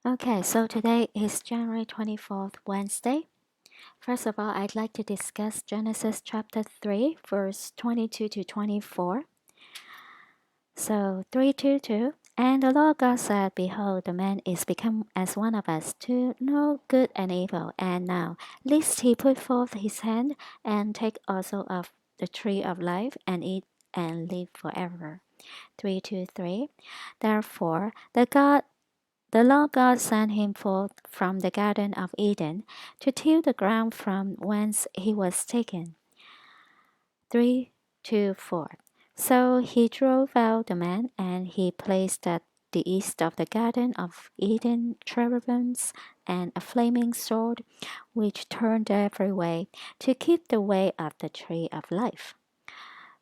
Okay, so today is January 24th, Wednesday. First of all, I'd like to discuss Genesis chapter 3, verse 22 to 24. So 3:22. And the Lord God said, Behold, the man is become as one of us, to know good and evil. And now, lest he put forth his hand, and take also of the tree of life, and eat and live forever. 3:23. Therefore, the Lord God sent him forth from the Garden of Eden to till the ground from whence he was taken. 3:4. So he drove out the man, and he placed at the east of the Garden of Eden cherubims and a flaming sword, which turned every way to keep the way of the tree of life.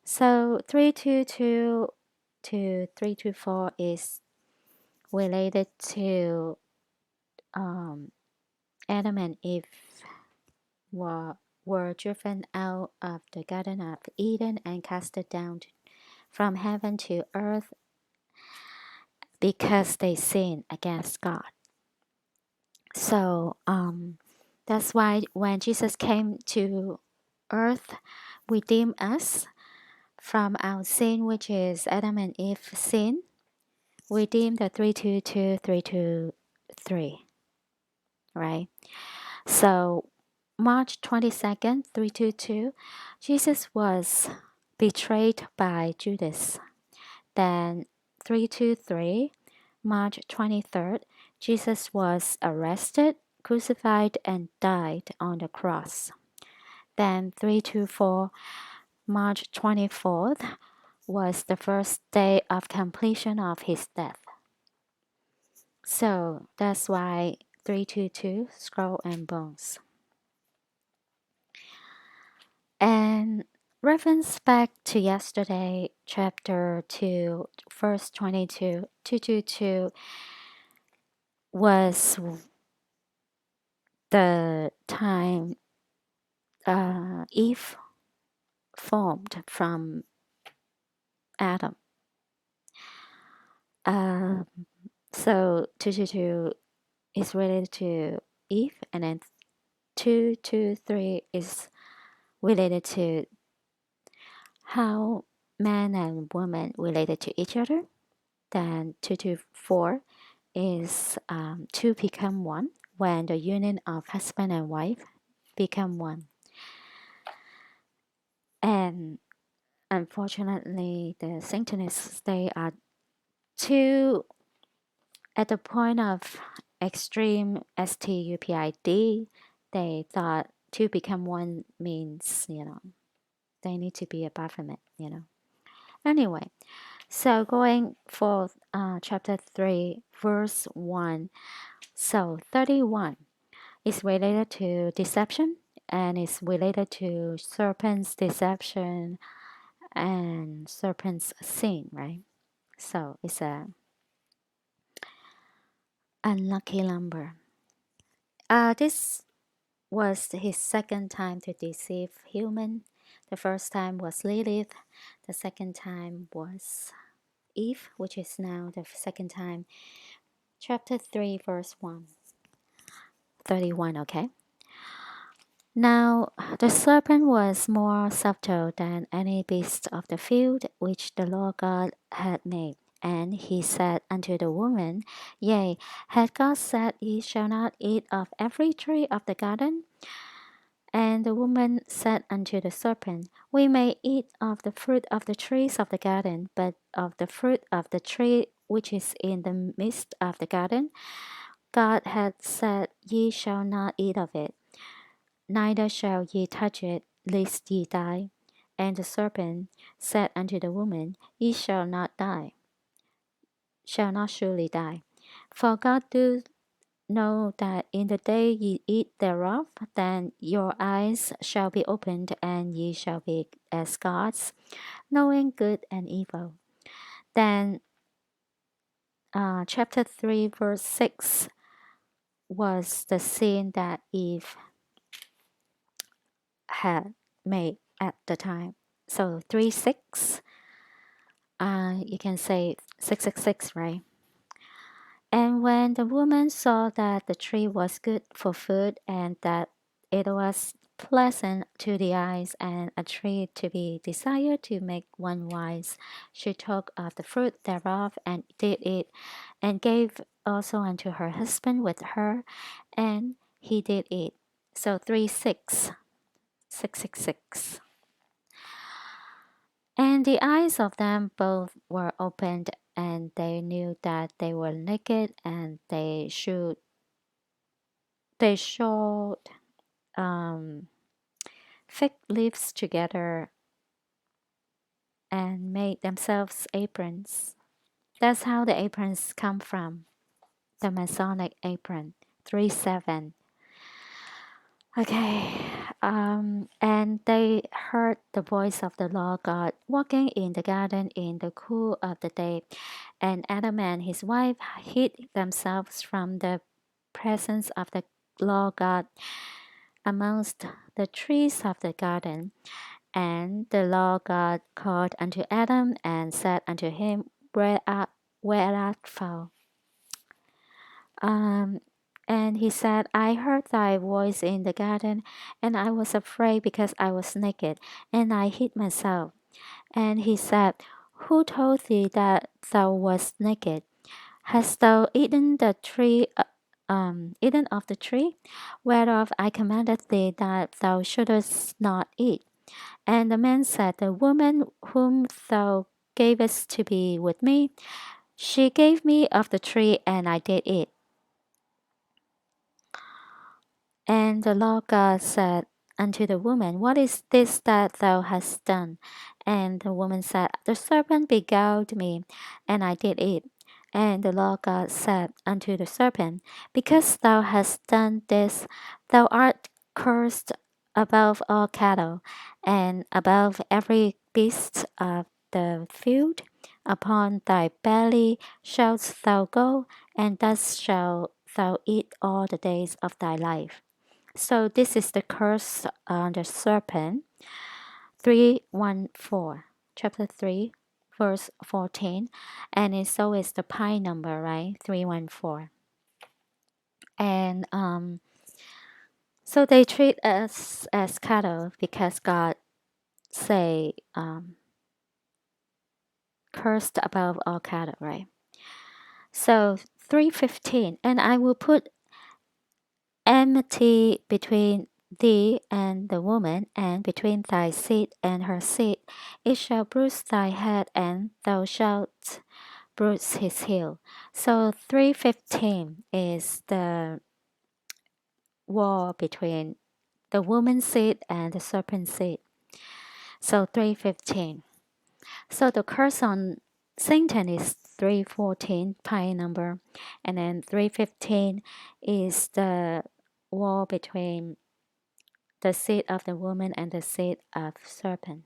So 3:22 to 3:24 is related to Adam and Eve were driven out of the Garden of Eden and casted down from heaven to earth because they sinned against God. So that's why when Jesus came to earth, redeem us from our sin, which is Adam and Eve sin, redeem the 3:22, 3:23, right? So March 22nd, 3:22, Jesus was betrayed by Judas. Then 3:23, March 23rd, Jesus was arrested, crucified, and died on the cross. Then 3:24, March 24th, was the first day of completion of his death. So that's why 3:22, skull and bones. And reference back to yesterday, chapter 2, verse 22, 222 was the time Eve formed from Adam. Uh, so 222 is related to Eve, and then 223 is related to how man and woman related to each other. Then 224 is two become one when the union of husband and wife become one. And unfortunately, the Satanists, they are too at the point of extreme STUPID. They thought to become one means, they need to be apart from it. Anyway, so going for chapter 3, verse 1. So 31 is related to deception, and is related to serpent's deception and serpent's sin, right? So it's a unlucky number. This was his second time to deceive human. The first time was Lilith. The second time was Eve, which is now the second time. Chapter 3, verse 1. 31, okay? Now the serpent was more subtle than any beast of the field which the Lord God had made. And he said unto the woman, Yea, had God said, Ye shall not eat of every tree of the garden? And the woman said unto the serpent, We may eat of the fruit of the trees of the garden, but of the fruit of the tree which is in the midst of the garden, God hath said, Ye shall not eat of it, neither shall ye touch it, lest ye die. And the serpent said unto the woman, Ye shall not die, shall not surely die. For God doth know that in the day ye eat thereof, then your eyes shall be opened, and ye shall be as gods, knowing good and evil. Then chapter 3, verse 6 was the sin that Eve had made at the time. So 3:6, you can say 666, right? And when the woman saw that the tree was good for food, and that it was pleasant to the eyes, and a tree to be desired to make one wise, she took of the fruit thereof, and did eat, and gave also unto her husband with her, and he did eat. So 666. And the eyes of them both were opened, and they knew that they were naked, and they showed um, fig leaves together and made themselves aprons. That's how the aprons come from, the Masonic apron. 3-7. Okay. And they heard the voice of the Lord God walking in the garden in the cool of the day. And Adam and his wife hid themselves from the presence of the Lord God amongst the trees of the garden. And the Lord God called unto Adam and said unto him, where art thou? Um, and he said, I heard thy voice in the garden, and I was afraid because I was naked, and I hid myself. And he said, who told thee that thou wast naked? Hast thou eaten of the tree, whereof I commanded thee that thou shouldest not eat? And the man said, the woman whom thou gavest to be with me, she gave me of the tree, and I did eat. And the Lord God said unto the woman, what is this that thou hast done? And the woman said, the serpent beguiled me, and I did eat. And the Lord God said unto the serpent, because thou hast done this, thou art cursed above all cattle, and above every beast of the field. Upon thy belly shalt thou go, and thus shalt thou eat all the days of thy life. So this is the curse on the serpent. 314, chapter 3, verse 14. And so is the pi number, right? 314. And so they treat us as cattle because God say cursed above all cattle, right? So 315, and I will put enmity between thee and the woman, and between thy seed and her seed. It shall bruise thy head, and thou shalt bruise his heel. So 315 is the war between the woman's seed and the serpent's seed. So 315. So the curse on Satan is 314 pi number, and then 315 is the war between the seed of the woman and the seed of serpent.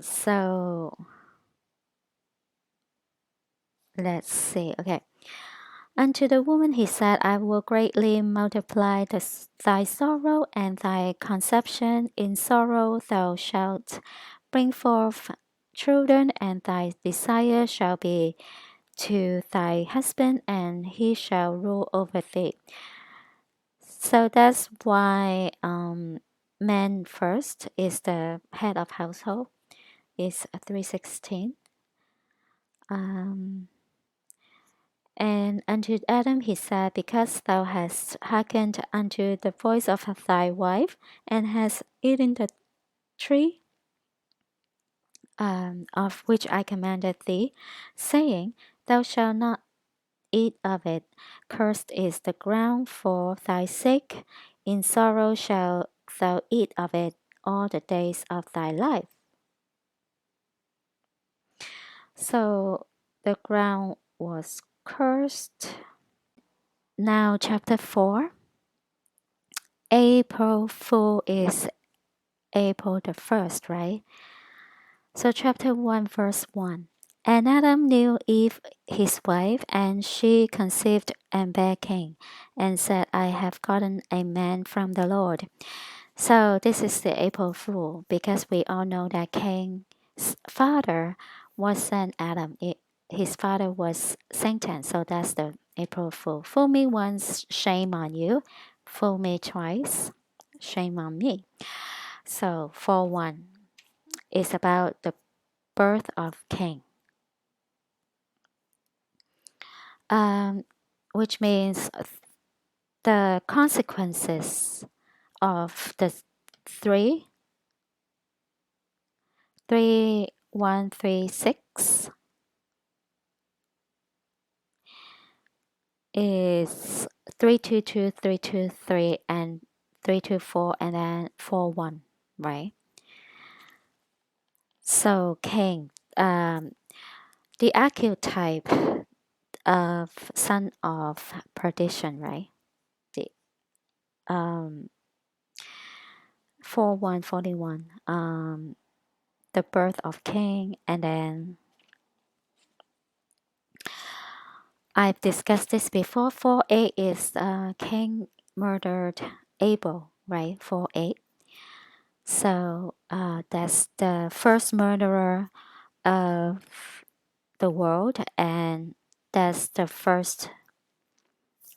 So let's see. Okay. Unto the woman he said, I will greatly multiply thy sorrow and thy conception. In sorrow thou shalt bring forth children, and thy desire shall be to thy husband, and he shall rule over thee. So that's why man first is the head of household. Is 316. And unto Adam he said, because thou hast hearkened unto the voice of thy wife, and hast eaten the tree of which I commanded thee, saying, thou shalt not eat of it. Cursed is the ground for thy sake. In sorrow shalt thou eat of it all the days of thy life. So the ground was cursed. Now, chapter 4. April Fool is April the 1st, right? So, chapter 1, verse 1. And Adam knew Eve his wife, and she conceived and bare Cain, and said, I have gotten a man from the Lord. So, this is the April Fool, because we all know that Cain's father wasn't Adam. his father was Satan, so that's the April Fool. Fool me once, shame on you. Fool me twice, shame on me. So 4-1 is about the birth of Cain, um, which means the consequences of the three, 3136 is 322, 323, and 324, and then 4-1, right? So Cain, the archetype of son of perdition, right? The 4141, the birth of Cain, and then I've discussed this before. 4-8 is Cain murdered Abel, right? 4-8. So that's the first murderer of the world, and that's the first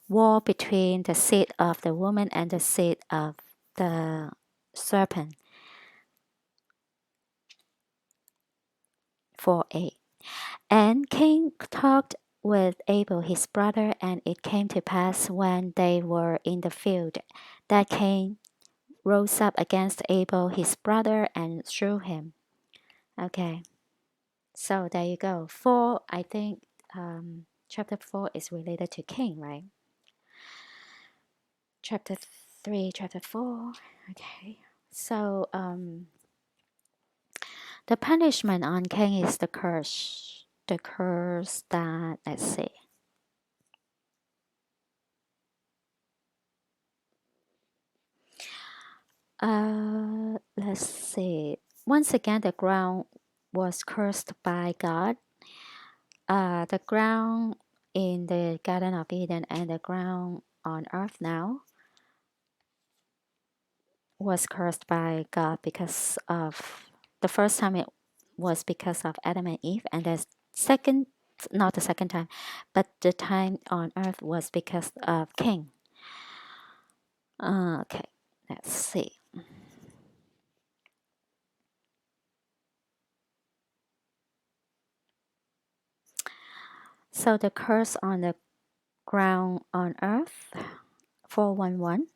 war between the seed of the woman and the seed of the serpent. 4-8. And Cain talked with Abel his brother, and it came to pass when they were in the field that Cain rose up against Abel his brother and slew him. Okay, so there you go. 4, I think chapter 4 is related to Cain, right? Chapter 3, chapter 4. Okay, so the punishment on Cain is the curse. The curse that, let's see. Let's see. Once again, the ground was cursed by God. The ground in the Garden of Eden and the ground on earth now was cursed by God because of the first time it was because of Adam and Eve, and the second, not the second time, but the time on earth was because of Cain. Okay, let's see. So the curse on the ground on earth, 411.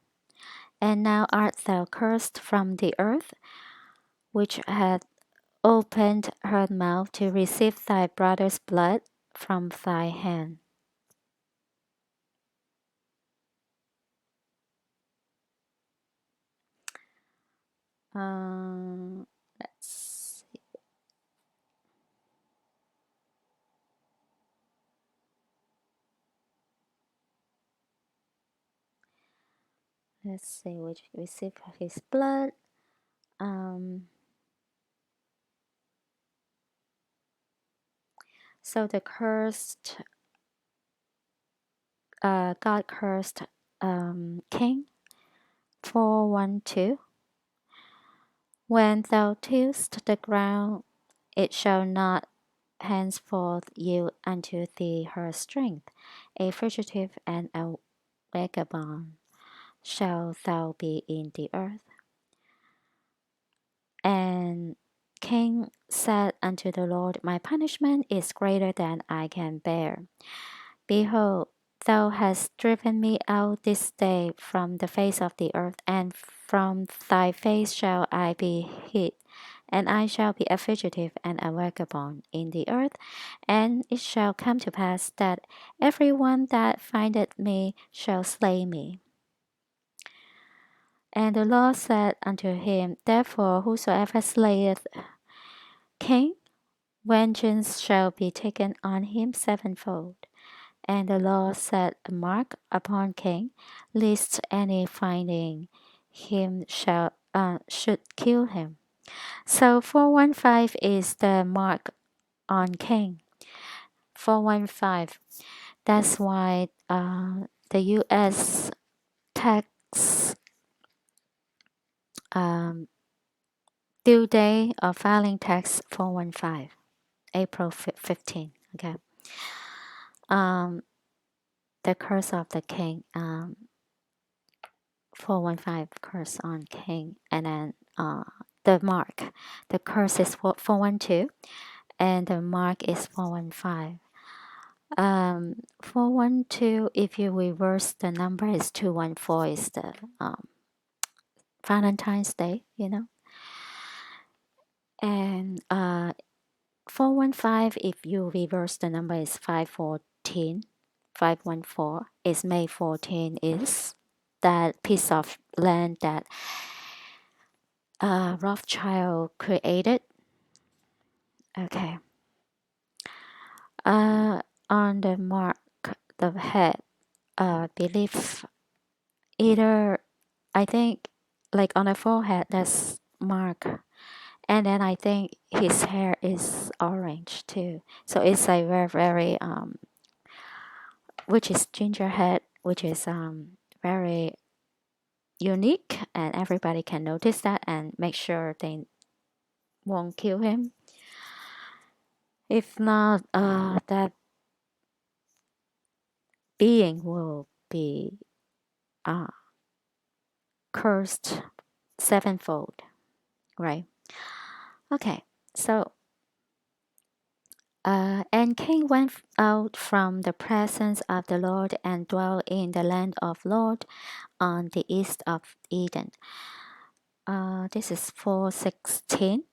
And now art thou cursed from the earth, which hath opened her mouth to receive thy brother's blood from thy hand. Let's see. Let's see which receive his blood. So the cursed, God cursed King 412. When thou tillest the ground, it shall not henceforth yield unto thee her strength. A fugitive and a vagabond shalt thou be in the earth. And Cain said unto the Lord, my punishment is greater than I can bear. Behold, thou hast driven me out this day from the face of the earth, and from thy face shall I be hid, and I shall be a fugitive and a vagabond in the earth. And it shall come to pass that every one that findeth me shall slay me. And the Lord said unto him, therefore whosoever slayeth Cain, vengeance shall be taken on him sevenfold. And the Lord set a mark upon Cain, lest any finding him should kill him. So 415 is the mark on Cain. 415. That's why the U.S. tax due day of filing tax 415, April 15. Okay. The curse of the king, 415 curse on king, and then the mark, the curse is 412, and the mark is 415. 412, if you reverse the number, is 214, is the Valentine's Day, and 415, if you reverse the number, is 514. 514 is May 14, is that piece of land that Rothschild created. Okay. On the mark, the head, believe either, I think, like on the forehead, that's mark, and then I think his hair is orange too. So it's a very, very which is ginger head, which is very unique, and everybody can notice that and make sure they won't kill him. If not, that being will be cursed sevenfold, right? Okay, so and Cain went out from the presence of the Lord and dwelt in the land of Lord on the east of Eden. This is 4:16.